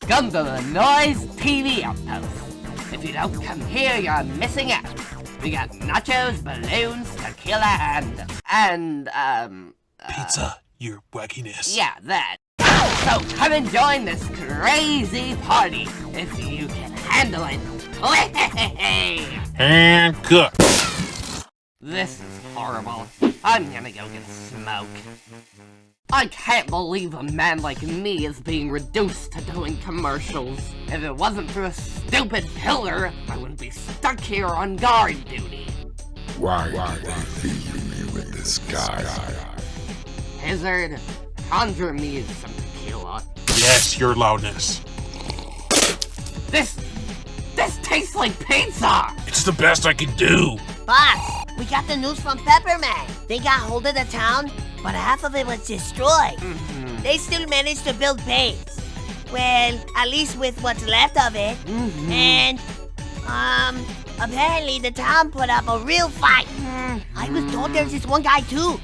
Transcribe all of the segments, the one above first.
Come to the Noise TV Outpost. If you don't come here, you're missing out. We got nachos, balloons, tequila, and Pizza, your wackiness. yeah, that. So come and join this crazy party if you can handle it. And cook. This is horrible. I'm gonna go get a smoke. I can't believe a man like me is being reduced to doing commercials. If it wasn't for a stupid pillar, I wouldn't be stuck here on guard duty. Why did they leave me with this guy? Hazard, conjure me some tequila. Yes, your loudness. This tastes like pizza! It's the best I can do. Boss, we got the news from PepperMan. They got hold of the town, but half of it was destroyed. They still managed to build base. Well, at least with what's left of it. And, apparently the town put up a real fight. I was told there's this one guy too.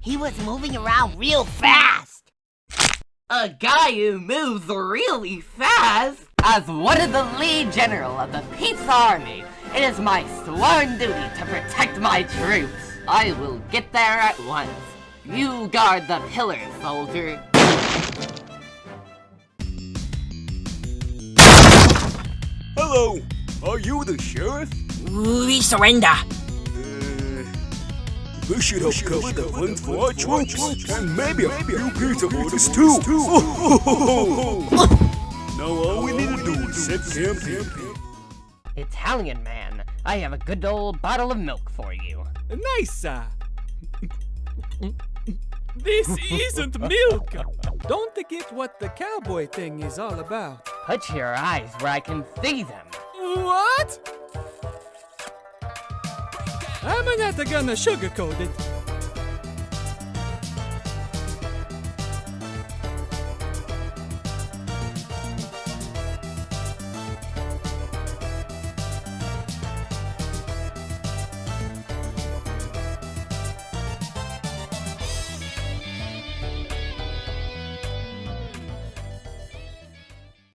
He was moving around real fast. A guy who moves really fast? As one of the lead general of the Pizza Army, it is my sworn duty to protect my troops. I will get there at once. You guard the pillar, soldier. Hello, are you the sheriff? We surrender. We should help cover the funds for our troops, and maybe a few pizza orders too. Now all we need to do is set camp here. Italian man, I have a good old bottle of milk for you. Nice. This isn't milk. Don't get what the cowboy thing is all about. Put your eyes where I can see them. What? I'm not gonna sugarcoat it.